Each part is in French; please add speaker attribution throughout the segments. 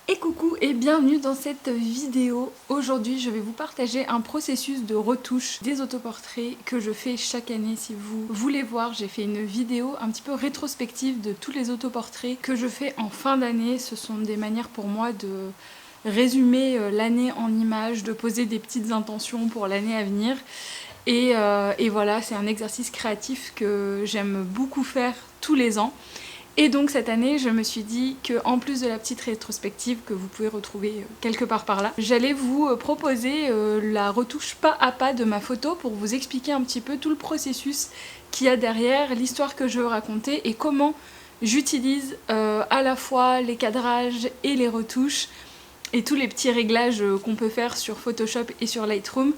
Speaker 1: Et coucou et bienvenue dans cette vidéo. Aujourd'hui je vais vous partager un processus de retouche des autoportraits que je fais chaque année. Si vous voulez voir, j'ai fait une vidéo un petit peu rétrospective de tous les autoportraits que je fais en fin d'année. Ce sont des manières pour moi de résumer l'année en images, de poser des petites intentions pour l'année à venir. Et voilà, c'est un exercice créatif que j'aime beaucoup faire tous les ans. Et donc cette année, je me suis dit qu'en plus de la petite rétrospective que vous pouvez retrouver quelque part par là, j'allais vous proposer la retouche pas à pas de ma photo pour vous expliquer un petit peu tout le processus qu'il y a derrière, l'histoire que je veux raconter et comment j'utilise à la fois les cadrages et les retouches et tous les petits réglages qu'on peut faire sur Photoshop et sur Lightroom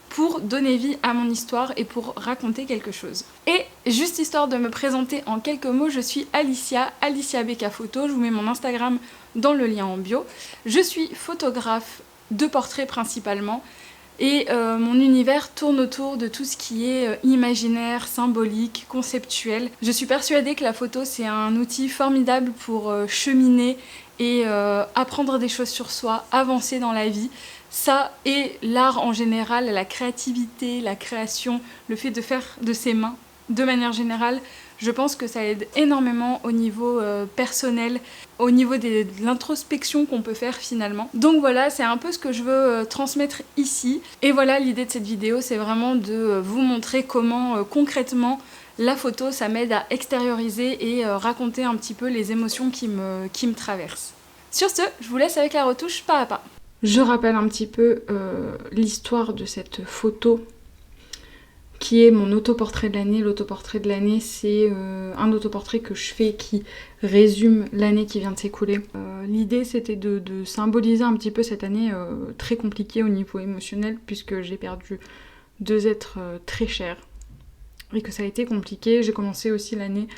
Speaker 1: pour donner vie à mon histoire et pour raconter quelque chose. Et juste histoire de me présenter en quelques mots, je suis Alicia Becca Photo, je vous mets mon Instagram dans le lien en bio. Je suis photographe de portraits principalement et mon univers tourne autour de tout ce qui est imaginaire, symbolique, conceptuel. Je suis persuadée que la photo c'est un outil formidable pour cheminer et apprendre des choses sur soi, avancer dans la vie. Ça et l'art en général, la créativité, la création, le fait de faire de ses mains, de manière générale, je pense que ça aide énormément au niveau personnel, au niveau de l'introspection qu'on peut faire finalement. Donc voilà, c'est un peu ce que je veux transmettre ici. Et voilà, l'idée de cette vidéo, c'est vraiment de vous montrer comment concrètement la photo, ça m'aide à extérioriser et raconter un petit peu les émotions qui me traversent. Sur ce, je vous laisse avec la retouche pas à pas. Je rappelle un petit peu l'histoire de cette photo qui est mon autoportrait de l'année. L'autoportrait de l'année, c'est un autoportrait que je fais qui résume l'année qui vient de s'écouler. L'idée, c'était de symboliser un petit peu cette année très compliquée au niveau émotionnel puisque j'ai perdu 2 êtres très chers et que ça a été compliqué. J'ai commencé aussi l'année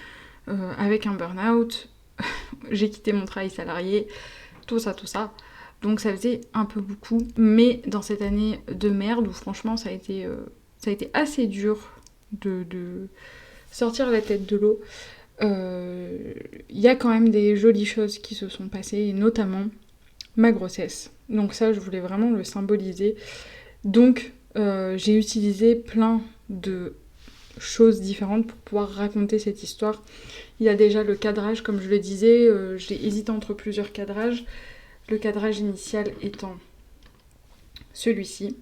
Speaker 1: avec un burn-out. J'ai quitté mon travail salarié, tout ça. Donc ça faisait un peu beaucoup, mais dans cette année de merde où franchement ça a été assez dur de sortir la tête de l'eau, il y a quand même des jolies choses qui se sont passées, et notamment ma grossesse. Donc ça je voulais vraiment le symboliser. Donc j'ai utilisé plein de choses différentes pour pouvoir raconter cette histoire. Il y a déjà le cadrage, comme je le disais, j'ai hésité entre plusieurs cadrages. Le cadrage initial étant celui-ci,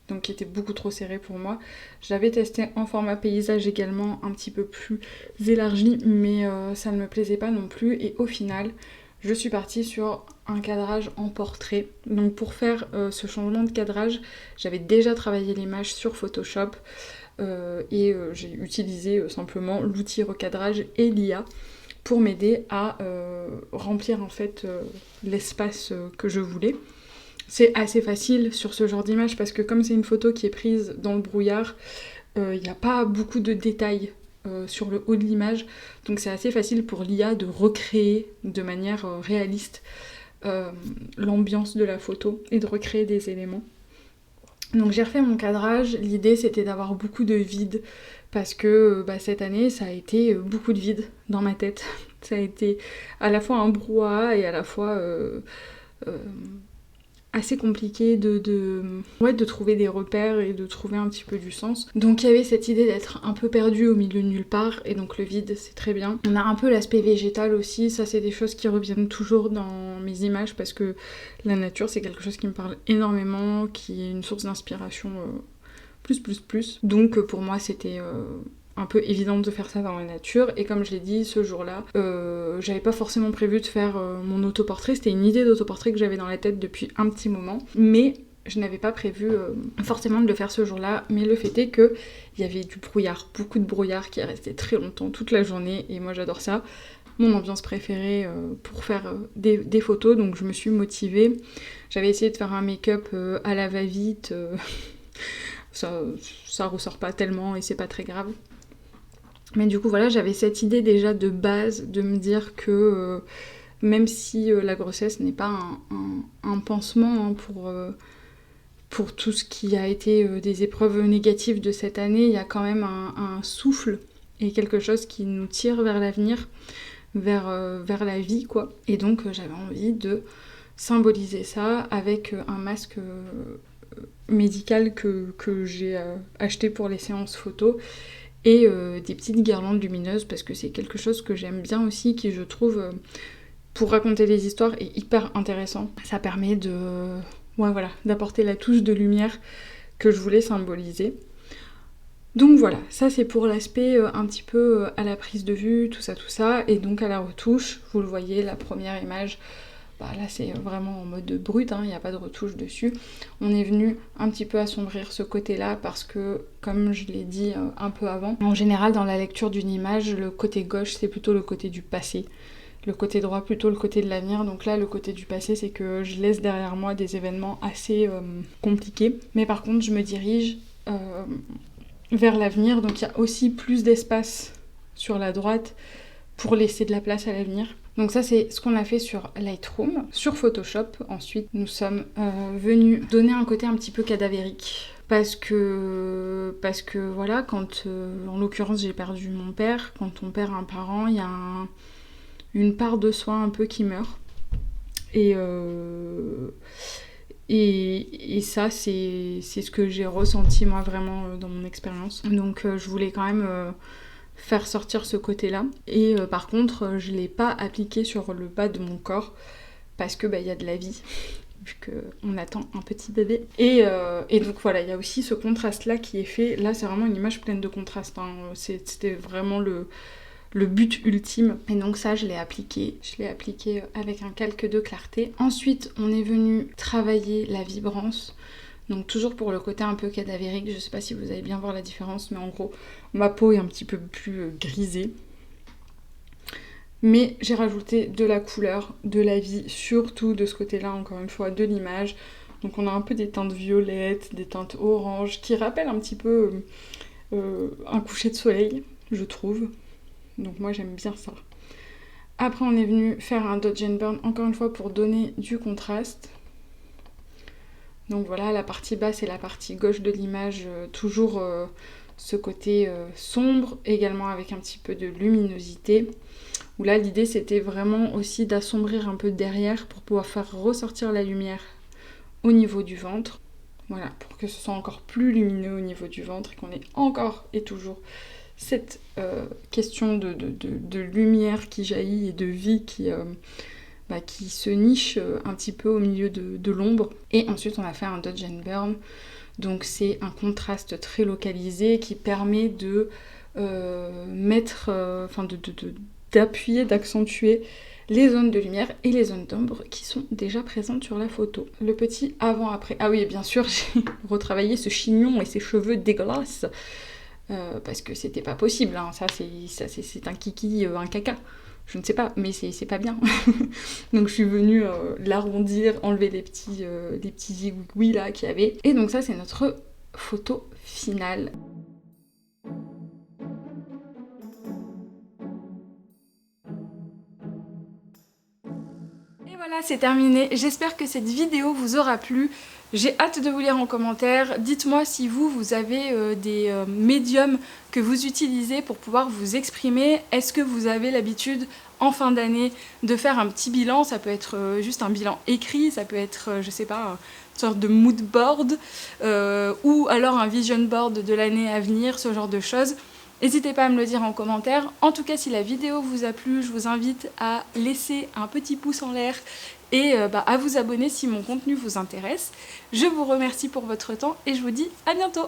Speaker 1: donc qui était beaucoup trop serré pour moi. Je l'avais testé en format paysage également, un petit peu plus élargi, mais ça ne me plaisait pas non plus. Et au final, je suis partie sur un cadrage en portrait. Donc pour faire ce changement de cadrage, j'avais déjà travaillé l'image sur Photoshop et j'ai utilisé simplement l'outil recadrage et l'IA pour m'aider à remplir en fait l'espace que je voulais. C'est assez facile sur ce genre d'image parce que comme c'est une photo qui est prise dans le brouillard, il n'y a pas beaucoup de détails sur le haut de l'image, donc c'est assez facile pour l'IA de recréer de manière réaliste l'ambiance de la photo et de recréer des éléments. Donc j'ai refait mon cadrage, l'idée c'était d'avoir beaucoup de vide parce que cette année ça a été beaucoup de vide dans ma tête. Ça a été à la fois un brouhaha et à la fois assez compliqué de trouver des repères et de trouver un petit peu du sens. Donc il y avait cette idée d'être un peu perdu au milieu de nulle part et donc le vide c'est très bien. On a un peu l'aspect végétal aussi, ça c'est des choses qui reviennent toujours dans mes images parce que la nature c'est quelque chose qui me parle énormément, qui est une source d'inspiration plus. Donc pour moi c'était un peu évident de faire ça dans la nature et comme je l'ai dit ce jour-là, j'avais pas forcément prévu de faire mon autoportrait, c'était une idée d'autoportrait que j'avais dans la tête depuis un petit moment, mais je n'avais pas prévu forcément de le faire ce jour-là, mais le fait est que il y avait du brouillard, beaucoup de brouillard qui est resté très longtemps, toute la journée, et moi j'adore ça. Mon ambiance préférée pour faire des photos, donc je me suis motivée. J'avais essayé de faire un make-up à la va-vite, ça ressort pas tellement et c'est pas très grave. Mais du coup voilà, j'avais cette idée déjà de base de me dire que même si la grossesse n'est pas un pansement pour tout ce qui a été des épreuves négatives de cette année, il y a quand même un souffle et quelque chose qui nous tire vers l'avenir, vers la vie quoi. Et donc j'avais envie de symboliser ça avec un masque médical que j'ai acheté pour les séances photo et des petites guirlandes lumineuses parce que c'est quelque chose que j'aime bien aussi, qui je trouve pour raconter les histoires est hyper intéressant. Ça permet d'apporter la touche de lumière que je voulais symboliser. Donc voilà, ça c'est pour l'aspect un petit peu à la prise de vue, tout ça, et donc à la retouche, vous le voyez, la première image, là c'est vraiment en mode brut, il n'y a pas de retouche dessus. On est venu un petit peu assombrir ce côté-là parce que, comme je l'ai dit un peu avant, en général dans la lecture d'une image, le côté gauche c'est plutôt le côté du passé, le côté droit plutôt le côté de l'avenir. Donc là le côté du passé c'est que je laisse derrière moi des événements assez compliqués, mais par contre je me dirige vers l'avenir, donc il y a aussi plus d'espace sur la droite pour laisser de la place à l'avenir. Donc ça c'est ce qu'on a fait sur Lightroom. Sur Photoshop, ensuite, nous sommes venus donner un côté un petit peu cadavérique. Parce que voilà, quand en l'occurrence j'ai perdu mon père, quand on perd un parent, il y a une part de soi un peu qui meurt. Et ça, c'est ce que j'ai ressenti moi vraiment dans mon expérience. Donc je voulais quand même faire sortir ce côté-là. Et par contre, je ne l'ai pas appliqué sur le bas de mon corps parce que y a de la vie, vu qu'on attend un petit bébé. Et donc voilà, il y a aussi ce contraste-là qui est fait. Là, c'est vraiment une image pleine de contraste. C'était vraiment le but ultime. Et donc ça, je l'ai appliqué avec un calque de clarté. Ensuite, on est venu travailler la vibrance. Donc toujours pour le côté un peu cadavérique, je sais pas si vous allez bien voir la différence, mais en gros, ma peau est un petit peu plus grisée. Mais j'ai rajouté de la couleur, de la vie, surtout de ce côté-là, encore une fois, de l'image. Donc on a un peu des teintes violettes, des teintes oranges, qui rappellent un petit peu un coucher de soleil, je trouve. Donc moi j'aime bien ça. Après on est venu faire un dodge and burn, encore une fois pour donner du contraste. Donc voilà, la partie basse et la partie gauche de l'image, toujours ce côté sombre, également avec un petit peu de luminosité. Où là l'idée c'était vraiment aussi d'assombrir un peu derrière pour pouvoir faire ressortir la lumière au niveau du ventre. Voilà, pour que ce soit encore plus lumineux au niveau du ventre et qu'on ait encore et toujours cette question de lumière qui jaillit et de vie qui se niche un petit peu au milieu de l'ombre. Et ensuite on a fait un dodge and burn, donc c'est un contraste très localisé qui permet de d'appuyer, d'accentuer les zones de lumière et les zones d'ombre qui sont déjà présentes sur la photo. Le petit avant-après. Ah oui, bien sûr, j'ai retravaillé ce chignon et ces cheveux dégueulasses parce que c'était pas possible, hein. Ça c'est un kiki, un caca. Je ne sais pas, mais c'est pas bien. Donc je suis venue l'arrondir, enlever les petits zigouigouis là qu'il y avait. Et donc ça c'est notre photo finale. Et voilà, c'est terminé. J'espère que cette vidéo vous aura plu. J'ai hâte de vous lire en commentaire. Dites-moi si vous avez des médiums que vous utilisez pour pouvoir vous exprimer. Est-ce que vous avez l'habitude en fin d'année de faire un petit bilan? Ça peut être juste un bilan écrit, ça peut être, je sais pas, une sorte de mood board ou alors un vision board de l'année à venir, ce genre de choses. N'hésitez pas à me le dire en commentaire. En tout cas, si la vidéo vous a plu, je vous invite à laisser un petit pouce en l'air et à vous abonner si mon contenu vous intéresse. Je vous remercie pour votre temps et je vous dis à bientôt.